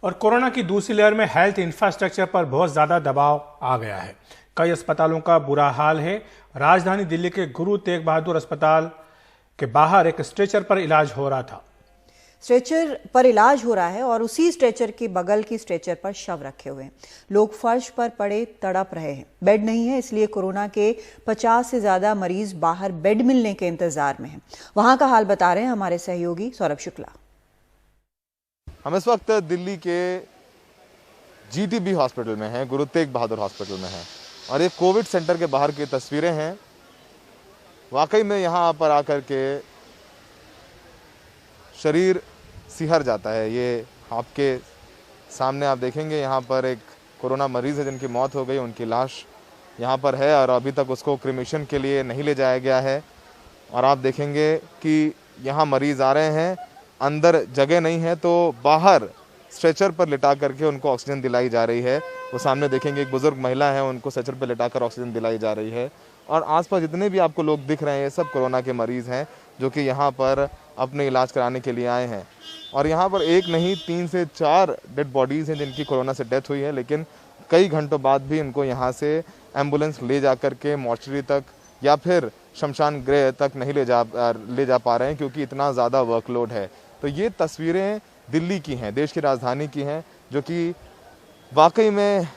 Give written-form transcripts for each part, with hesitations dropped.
और कोरोना की दूसरी लहर में हेल्थ इंफ्रास्ट्रक्चर पर बहुत ज्यादा दबाव आ गया है। कई अस्पतालों का बुरा हाल है। राजधानी दिल्ली के गुरु तेग बहादुर अस्पताल के बाहर एक स्ट्रेचर पर इलाज हो रहा था। स्ट्रेचर पर इलाज हो रहा है और उसी स्ट्रेचर के बगल की स्ट्रेचर पर शव रखे हुए हैं। लोग फर्श पर पड़े तड़प रहे हैं। बेड नहीं है, इसलिए कोरोना के 50 से ज्यादा मरीज बाहर बेड मिलने के इंतजार में हैं। वहां का हाल बता रहे हैं हमारे सहयोगी सौरभ शुक्ला। हम इस वक्त दिल्ली के जीटीबी हॉस्पिटल में हैं, गुरु तेग बहादुर हॉस्पिटल में हैं और ये कोविड सेंटर के बाहर की तस्वीरें हैं। वाकई में यहाँ पर आकर के शरीर सिहर जाता है। ये आपके सामने आप देखेंगे, यहाँ पर एक कोरोना मरीज़ है जिनकी मौत हो गई, उनकी लाश यहाँ पर है और अभी तक उसको क्रिमेशन के लिए नहीं ले जाया गया है। और आप देखेंगे कि यहाँ मरीज़ आ रहे हैं, अंदर जगह नहीं है तो बाहर स्ट्रेचर पर लिटा करके उनको ऑक्सीजन दिलाई जा रही है। वो सामने देखेंगे एक बुज़ुर्ग महिला है, उनको स्ट्रेचर पर लिटाकर ऑक्सीजन दिलाई जा रही है। और आसपास जितने भी आपको लोग दिख रहे हैं ये सब कोरोना के मरीज़ हैं जो कि यहाँ पर अपने इलाज कराने के लिए आए हैं। और यहाँ पर एक नहीं 3 से 4 डेड बॉडीज़ हैं जिनकी कोरोना से डेथ हुई है, लेकिन कई घंटों बाद भी इनको यहाँ से एम्बुलेंस ले जा कर के मॉर्चरी तक या फिर शमशान गृह तक नहीं ले जा पा रहे हैं क्योंकि इतना ज़्यादा वर्कलोड है। तो ये तस्वीरें दिल्ली की हैं, देश की राजधानी की हैं, जो कि वाकई में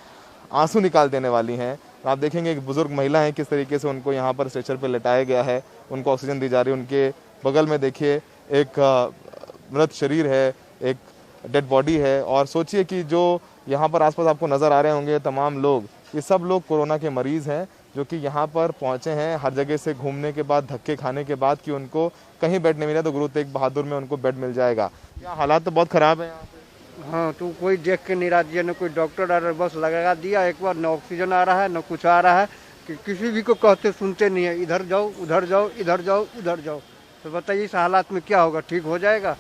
आंसू निकाल देने वाली हैं। आप देखेंगे एक बुज़ुर्ग महिला है, किस तरीके से उनको यहाँ पर स्ट्रेचर पर लेटाया गया है, उनको ऑक्सीजन दी जा रही है। उनके बगल में देखिए एक मृत शरीर है, एक डेड बॉडी है। और सोचिए कि जो यहाँ पर आसपास आपको नज़र आ रहे होंगे तमाम लोग, ये सब लोग कोरोना के मरीज़ हैं जो कि यहाँ पर पहुँचे हैं हर जगह से घूमने के बाद, धक्के खाने के बाद कि उनको कहीं बेड नहीं मिला तो गुरु तेग बहादुर में उनको बेड मिल जाएगा। यहाँ हालात तो बहुत ख़राब है यहाँ पे। हाँ, तो कोई देख के नहीं रहा है, न कोई डॉक्टर आ रहा है, बस लगा दिया एक बार, न ऑक्सीजन आ रहा है न कुछ आ रहा है कि किसी भी को कहते सुनते नहीं है। इधर जाओ उधर जाओ, इधर जाओ उधर जाओ। तो बताइए इस हालात में क्या होगा, ठीक हो जाएगा?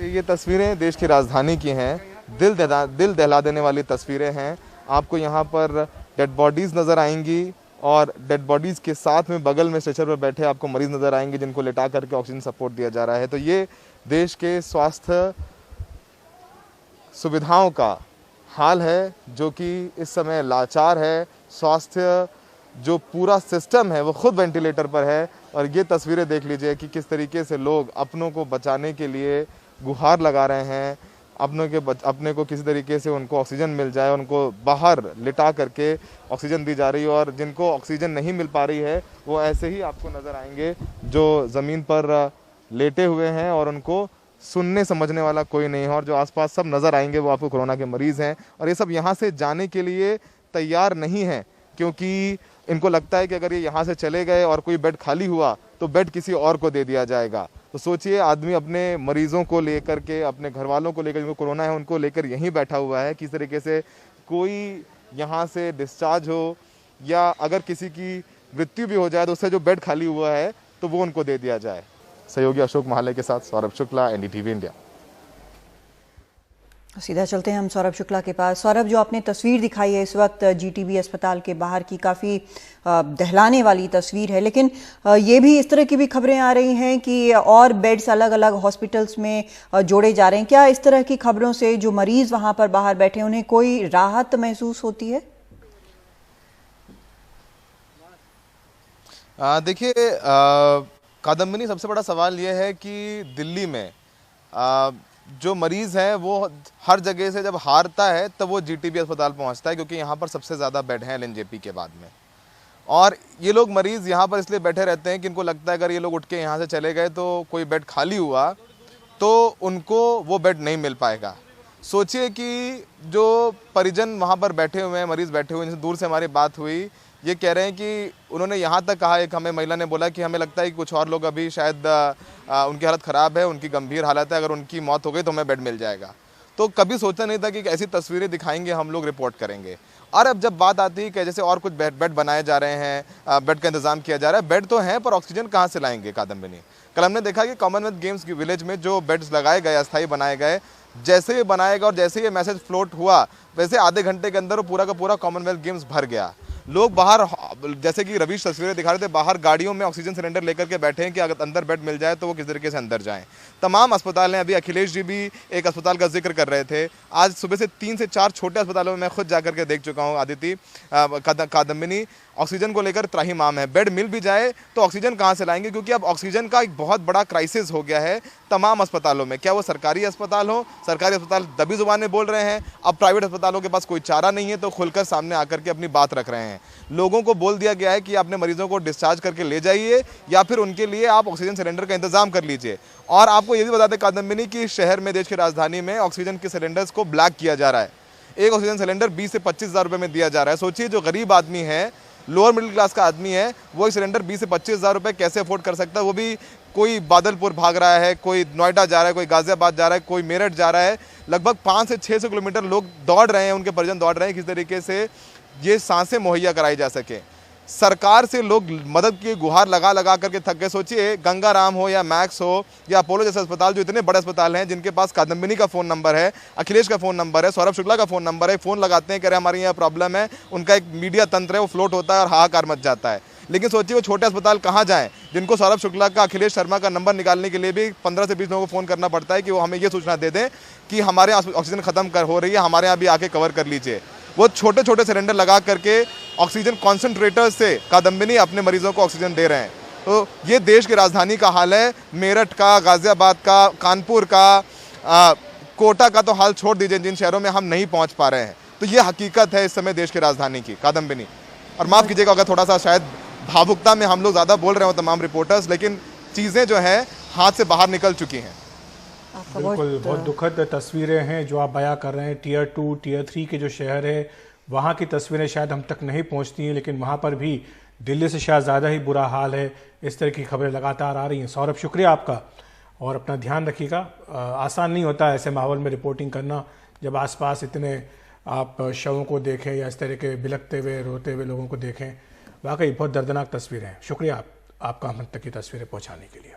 ये तस्वीरें देश की राजधानी की हैं, दिल दहला देने वाली तस्वीरें हैं। आपको यहाँ पर डेड बॉडीज़ नज़र आएंगी और डेड बॉडीज़ के साथ में बगल में स्ट्रेचर पर बैठे आपको मरीज़ नज़र आएंगे जिनको लेटा करके ऑक्सीजन सपोर्ट दिया जा रहा है। तो ये देश के स्वास्थ्य सुविधाओं का हाल है जो कि इस समय लाचार है। स्वास्थ्य जो पूरा सिस्टम है वो खुद वेंटिलेटर पर है। और ये तस्वीरें देख लीजिए कि किस तरीके से लोग अपनों को बचाने के लिए गुहार लगा रहे हैं, अपने को किसी तरीके से उनको ऑक्सीजन मिल जाए, उनको बाहर लिटा करके ऑक्सीजन दी जा रही है। और जिनको ऑक्सीजन नहीं मिल पा रही है वो ऐसे ही आपको नज़र आएंगे जो ज़मीन पर लेटे हुए हैं और उनको सुनने समझने वाला कोई नहीं है। और जो आसपास सब नज़र आएंगे वो आपको कोरोना के मरीज़ हैं और ये सब यहाँ से जाने के लिए तैयार नहीं हैं क्योंकि इनको लगता है कि अगर ये यहाँ से चले गए और कोई बेड खाली हुआ तो बेड किसी और को दे दिया जाएगा। तो सोचिए आदमी अपने मरीजों को लेकर के, अपने घर वालों को लेकर, जिनको कोरोना है उनको लेकर यहीं बैठा हुआ है। किस तरीके से कोई यहाँ से डिस्चार्ज हो या अगर किसी की मृत्यु भी हो जाए तो उससे जो बेड खाली हुआ है तो वो उनको दे दिया जाए। सहयोगी अशोक महाले के साथ सौरभ शुक्ला, एनडीटीवी इंडिया। सीधा चलते हैं हम सौरभ शुक्ला के पास। सौरभ, जो आपने तस्वीर दिखाई है इस वक्त जीटीबी अस्पताल के बाहर की, काफ़ी दहलाने वाली तस्वीर है, लेकिन ये भी इस तरह की भी खबरें आ रही हैं कि और बेड्स अलग अलग हॉस्पिटल्स में जोड़े जा रहे हैं। क्या इस तरह की खबरों से जो मरीज वहां पर बाहर बैठे हैं उन्हें कोई राहत महसूस होती है? देखिए कादम्बिनी, सबसे बड़ा सवाल यह है कि दिल्ली में जो मरीज़ है वो हर जगह से जब हारता है तब वो जीटीबी अस्पताल पहुंचता है क्योंकि यहाँ पर सबसे ज़्यादा बेड हैं एलएनजेपी के बाद में। और ये लोग मरीज़ यहाँ पर इसलिए बैठे रहते हैं कि इनको लगता है अगर ये लोग उठ के यहाँ से चले गए तो कोई बेड खाली हुआ तो उनको वो बेड नहीं मिल पाएगा। सोचिए कि जो परिजन वहाँ पर बैठे हुए हैं, मरीज़ बैठे हुए हैं, जिनसे दूर से हमारी बात हुई, ये कह रहे हैं कि उन्होंने यहाँ तक कहा, एक हमें महिला ने बोला कि हमें लगता है कि कुछ और लोग अभी शायद उनकी हालत ख़राब है, उनकी गंभीर हालत है, अगर उनकी मौत हो गई तो हमें बेड मिल जाएगा। तो कभी सोचा नहीं था कि ऐसी तस्वीरें दिखाएंगे हम लोग, रिपोर्ट करेंगे। और अब जब बात आती है कि जैसे और कुछ बेड बनाए जा रहे हैं, बेड का इंतजाम किया जा रहा है, बेड तो हैं पर ऑक्सीजन कहाँ से लाएंगे कादम्बिनी? कल हमने देखा कि कॉमनवेल्थ गेम्स की विलेज में जो बेड्स लगाए गए, अस्थायी बनाए गए, जैसे ये बनाएगा और जैसे ये मैसेज फ्लोट हुआ वैसे आधे घंटे के अंदर पूरा का पूरा कॉमनवेल्थ गेम्स भर गया। लोग बाहर जैसे कि रवीश तस्वीरें दिखा रहे थे, बाहर गाड़ियों में ऑक्सीजन सिलेंडर लेकर के बैठे हैं कि अगर अंदर बेड मिल जाए तो वो किस तरीके से अंदर जाएं। तमाम अस्पताल हैं, अभी अखिलेश जी भी एक अस्पताल का जिक्र कर रहे थे। आज सुबह से 3 से 4 छोटे अस्पतालों में मैं खुद जाकर के देख चुका हूँ आदिति, कादम्बिनी। ऑक्सीजन को लेकर त्राहिमाम है, बेड मिल भी जाए तो ऑक्सीजन कहाँ से लाएंगे, क्योंकि अब ऑक्सीजन का एक बहुत बड़ा क्राइसिस हो गया है तमाम अस्पतालों में। क्या वो सरकारी अस्पताल हो, सरकारी अस्पताल दबी जुबानें बोल रहे हैं, अब प्राइवेट अस्पतालों के पास कोई चारा नहीं है तो खुलकर सामने आकर के अपनी बात रख रहे हैं। लोगों को बोल दिया गया है कि अपने मरीजों को डिस्चार्ज करके ले जाइए या फिर उनके लिए आप ऑक्सीजन सिलेंडर का इंतजाम कर लीजिए। और आपको ये भी बता दें कादम्बिनी कि शहर में, देश की राजधानी में ऑक्सीजन के सिलेंडर्स को ब्लैक किया जा रहा है। एक ऑक्सीजन सिलेंडर 20 से 25 हज़ार रुपये में दिया जा रहा है। सोचिए, जो गरीब आदमी है, लोअर मिडिल क्लास का आदमी है, वो एक सिलेंडर 20 से 25 हज़ार रुपये कैसे अफोर्ड कर सकता है। वो भी कोई बादलपुर भाग रहा है, कोई नोएडा जा रहा है, कोई गाजियाबाद जा रहा है, कोई मेरठ जा रहा है। लगभग 500 से 600 किलोमीटर लोग दौड़ रहे हैं, उनके परिजन दौड़ रहे हैं किस तरीके से ये सांसें मुहैया कराई जा सके। सरकार से लोग मदद की गुहार लगा लगा करके थक गए। सोचिए, गंगाराम हो या मैक्स हो या अपोलो जैसे अस्पताल, जो इतने बड़े अस्पताल हैं, जिनके पास कादम्बिनी का फ़ोन नंबर है, अखिलेश का फ़ोन नंबर है, सौरभ शुक्ला का फ़ोन नंबर है, फ़ोन लगाते हैं, कह रहे हमारे यहाँ प्रॉब्लम है, उनका एक मीडिया तंत्र है, वो फ्लोट होता है और हाहाकार मच जाता है। लेकिन सोचिए, वो छोटे अस्पताल कहाँ जाएँ, जिनको सौरभ शुक्ला का, अखिलेश शर्मा का नंबर निकालने के लिए भी 15 से 20 लोगों को फ़ोन करना पड़ता है कि वो हमें ये सूचना दे दें कि हमारे यहाँ ऑक्सीजन ख़त्म हो रही है, हमारे यहाँ भी आके कवर कर लीजिए। वो छोटे छोटे सिलेंडर लगा करके ऑक्सीजन कॉन्सेंट्रेटर से कादम्बिनी अपने मरीजों को ऑक्सीजन दे रहे हैं। तो ये देश की राजधानी का हाल है। मेरठ का, गाजियाबाद का, कानपुर का, कोटा का तो हाल छोड़ दीजिए, जिन शहरों में हम नहीं पहुंच पा रहे हैं। तो ये हकीकत है इस समय देश की राजधानी की, कादम्बिनी। और माफ़ कीजिएगा अगर थोड़ा सा शायद भावुकता में हम लोग ज़्यादा बोल रहे हो तमाम रिपोर्टर्स, लेकिन चीज़ें जो हैं हाथ से बाहर निकल चुकी हैं। बिल्कुल, बहुत दुखद तस्वीरें हैं जो आप बयां कर रहे हैं। टियर 2, टियर 3 के जो शहर है, वहाँ की तस्वीरें शायद हम तक नहीं पहुँचती हैं, लेकिन वहाँ पर भी दिल्ली से शायद ज़्यादा ही बुरा हाल है। इस तरह की खबरें लगातार आ रही हैं। सौरभ, शुक्रिया आपका, और अपना ध्यान रखिएगा। आसान नहीं होता ऐसे माहौल में रिपोर्टिंग करना, जब आसपास इतने आप शवों को देखें या इस तरह के बिलखते हुए, रोते हुए लोगों को देखें। वाकई बहुत दर्दनाक तस्वीरें हैं। शुक्रिया आपका हम तक की तस्वीरें पहुँचाने के लिए।